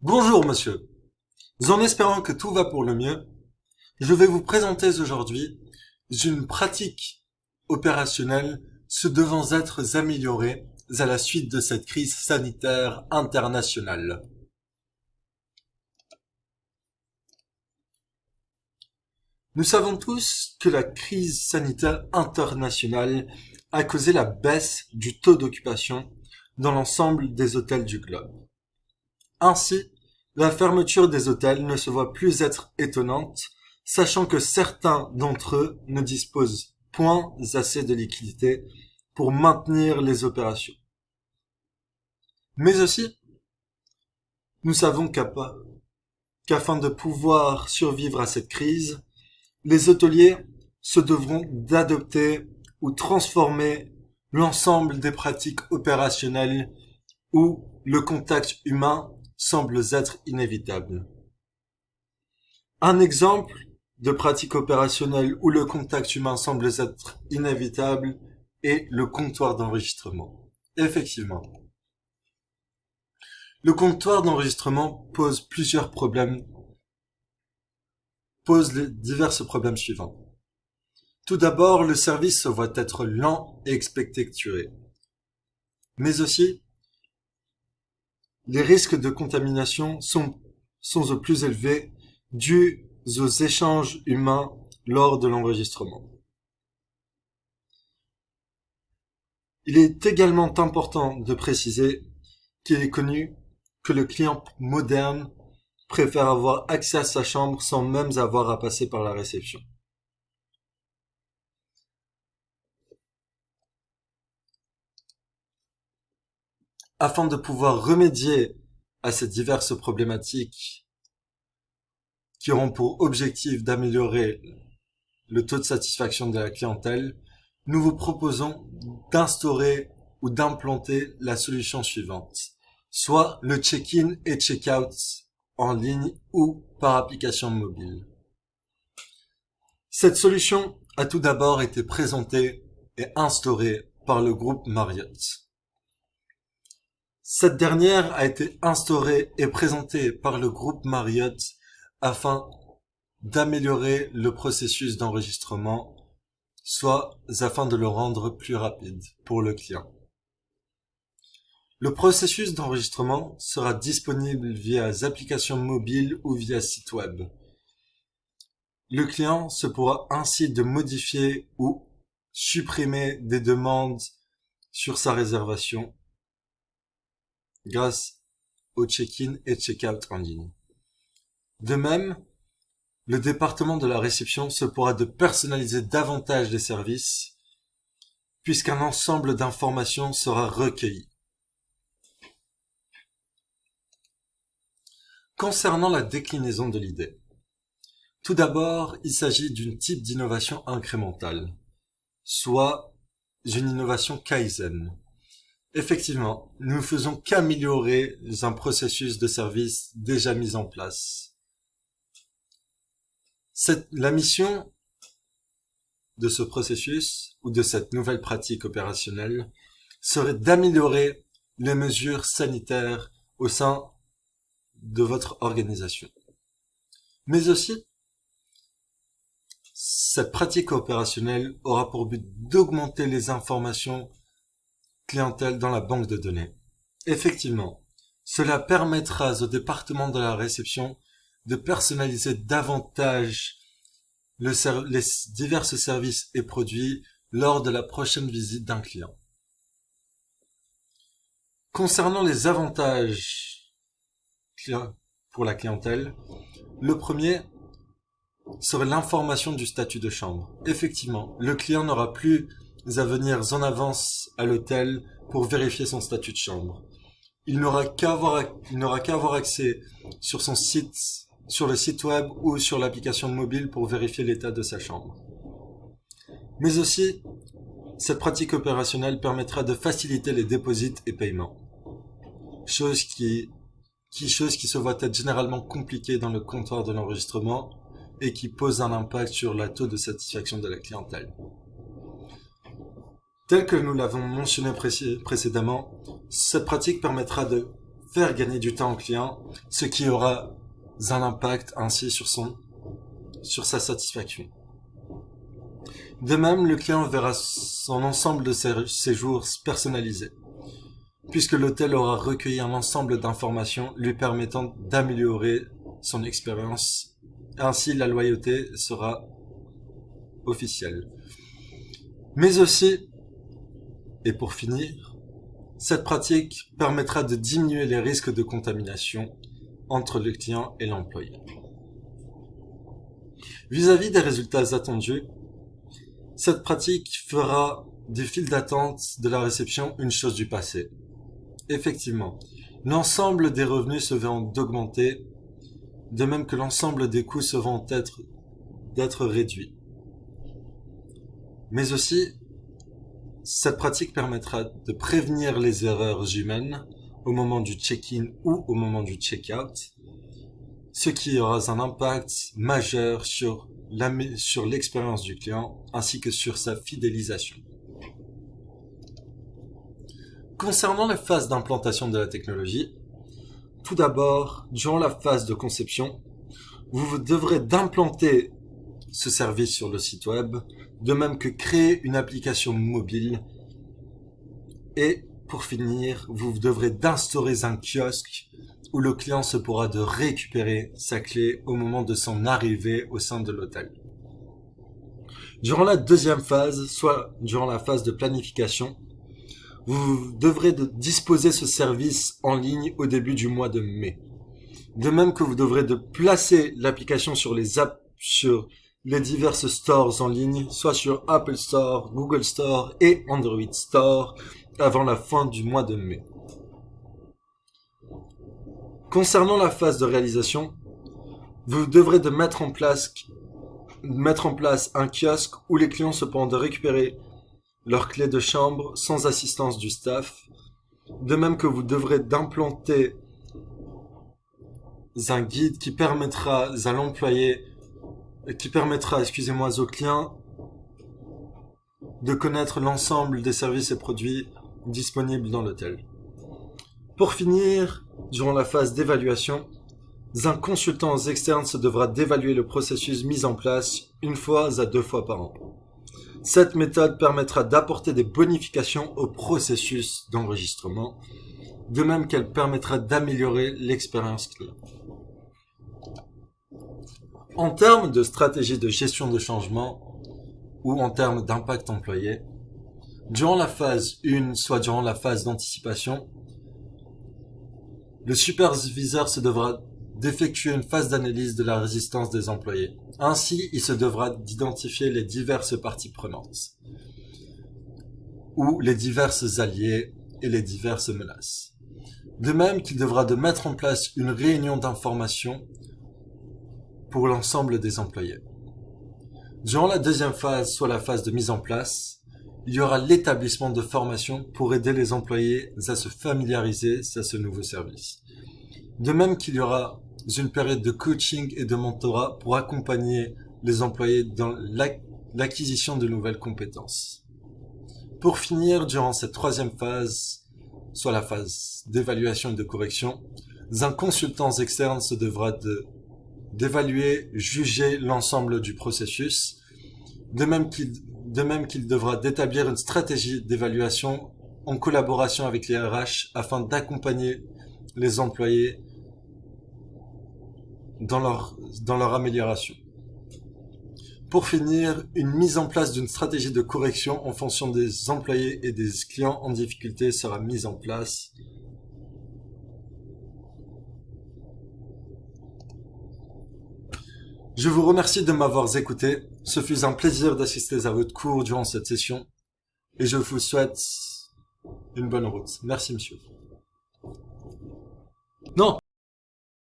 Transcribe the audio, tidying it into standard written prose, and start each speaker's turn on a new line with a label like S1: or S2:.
S1: Bonjour monsieur, en espérant que tout va pour le mieux, je vais vous présenter aujourd'hui une pratique opérationnelle se devant être améliorée à la suite de cette crise sanitaire internationale. Nous savons tous que la crise sanitaire internationale a causé la baisse du taux d'occupation dans l'ensemble des hôtels du globe. Ainsi, la fermeture des hôtels ne se voit plus être étonnante, sachant que certains d'entre eux ne disposent point assez de liquidités pour maintenir les opérations. Mais aussi, nous savons qu'afin de pouvoir survivre à cette crise, les hôteliers se devront d'adopter ou transformer l'ensemble des pratiques opérationnelles où le contact humain semble être inévitable. Un exemple de pratique opérationnelle où le contact humain semble être inévitable est le comptoir d'enregistrement. Effectivement. Le comptoir d'enregistrement pose les divers problèmes suivants. Tout d'abord, le service se voit être lent et expectué. Mais aussi, les risques de contamination sont au plus élevés dus aux échanges humains lors de l'enregistrement. Il est également important de préciser qu'il est connu que le client moderne préfère avoir accès à sa chambre sans même avoir à passer par la réception. Afin de pouvoir remédier à ces diverses problématiques qui auront pour objectif d'améliorer le taux de satisfaction de la clientèle, nous vous proposons d'instaurer ou d'implanter la solution suivante, soit le check-in et check-out en ligne ou par application mobile. Cette solution a tout d'abord été présentée et instaurée par le groupe Marriott. Cette dernière a été instaurée et présentée par le groupe Marriott afin d'améliorer le processus d'enregistrement, soit afin de le rendre plus rapide pour le client. Le processus d'enregistrement sera disponible via applications mobiles ou via site web. Le client se pourra ainsi de modifier ou supprimer des demandes sur sa réservation grâce au check-in et check-out en ligne. De même, le département de la réception se pourra de personnaliser davantage les services puisqu'un ensemble d'informations sera recueilli. Concernant la déclinaison de l'idée, tout d'abord, il s'agit d'un type d'innovation incrémentale, soit une innovation Kaizen. Effectivement, nous ne faisons qu'améliorer un processus de service déjà mis en place. La mission de ce processus ou de cette nouvelle pratique opérationnelle serait d'améliorer les mesures sanitaires au sein de votre organisation. Mais aussi, cette pratique opérationnelle aura pour but d'augmenter les informations clientèle dans la banque de données. Effectivement, cela permettra au département de la réception de personnaliser davantage les divers services et produits lors de la prochaine visite d'un client. Concernant les avantages pour la clientèle, le premier serait l'information du statut de chambre. Effectivement, le client n'aura plus à venir en avance à l'hôtel pour vérifier son statut de chambre. Il n'aura qu'à avoir accès sur son site, sur le site web ou sur l'application mobile pour vérifier l'état de sa chambre. Mais aussi, cette pratique opérationnelle permettra de faciliter les dépôts et paiements. Chose qui se voit être généralement compliquée dans le comptoir de l'enregistrement et qui pose un impact sur le taux de satisfaction de la clientèle. Tel que nous l'avons mentionné précédemment, cette pratique permettra de faire gagner du temps au client, ce qui aura un impact ainsi sur sa satisfaction. De même, le client verra son ensemble de séjours personnalisés, puisque l'hôtel aura recueilli un ensemble d'informations lui permettant d'améliorer son expérience. Ainsi, la loyauté sera officielle. Mais aussi, et pour finir, cette pratique permettra de diminuer les risques de contamination entre le client et l'employé. Vis-à-vis des résultats attendus, cette pratique fera des files d'attente de la réception une chose du passé. Effectivement, l'ensemble des revenus se verront d'augmenter, de même que l'ensemble des coûts se verront d'être réduits. Mais aussi, cette pratique permettra de prévenir les erreurs humaines au moment du check-in ou au moment du check-out, ce qui aura un impact majeur sur l'expérience du client ainsi que sur sa fidélisation. Concernant la phase d'implantation de la technologie, tout d'abord, durant la phase de conception, vous devrez d'implanter ce service sur le site web, de même que créer une application mobile. Et pour finir, vous devrez d'instaurer un kiosque où le client se pourra de récupérer sa clé au moment de son arrivée au sein de l'hôtel. Durant la deuxième phase, soit durant la phase de planification, vous devrez disposer ce service en ligne au début du mois de mai. De même que vous devrez placer l'application sur les diverses stores en ligne, soit sur Apple Store, Google Store et Android Store avant la fin du mois de mai. Concernant la phase de réalisation, vous devrez mettre en place un kiosque où les clients se pourront de récupérer leurs clés de chambre sans assistance du staff. De même que vous devrez d'implanter un guide qui permettra au client de connaître l'ensemble des services et produits disponibles dans l'hôtel. Pour finir, durant la phase d'évaluation, un consultant externe se devra d'évaluer le processus mis en place 1 à 2 fois par an. Cette méthode permettra d'apporter des bonifications au processus d'enregistrement, de même qu'elle permettra d'améliorer l'expérience client. En termes de stratégie de gestion de changement ou en termes d'impact employé, durant la phase 1, soit durant la phase d'anticipation, le superviseur se devra d'effectuer une phase d'analyse de la résistance des employés. Ainsi, il se devra d'identifier les diverses parties prenantes, ou les diverses alliés et les diverses menaces. De même qu'il devra de mettre en place une réunion d'information pour l'ensemble des employés. Durant la deuxième phase, soit la phase de mise en place, il y aura l'établissement de formation pour aider les employés à se familiariser à ce nouveau service. De même qu'il y aura une période de coaching et de mentorat pour accompagner les employés dans l'acquisition de nouvelles compétences. Pour finir, durant cette troisième phase, soit la phase d'évaluation et de correction, un consultant externe se devra d'évaluer, juger l'ensemble du processus, de même qu'il devra d'établir une stratégie d'évaluation en collaboration avec les RH afin d'accompagner les employés dans leur amélioration. Pour finir, une mise en place d'une stratégie de correction en fonction des employés et des clients en difficulté sera mise en place. Je vous remercie de m'avoir écouté. Ce fut un plaisir d'assister à votre cours durant cette session et je vous souhaite une bonne route. Merci, monsieur. Non!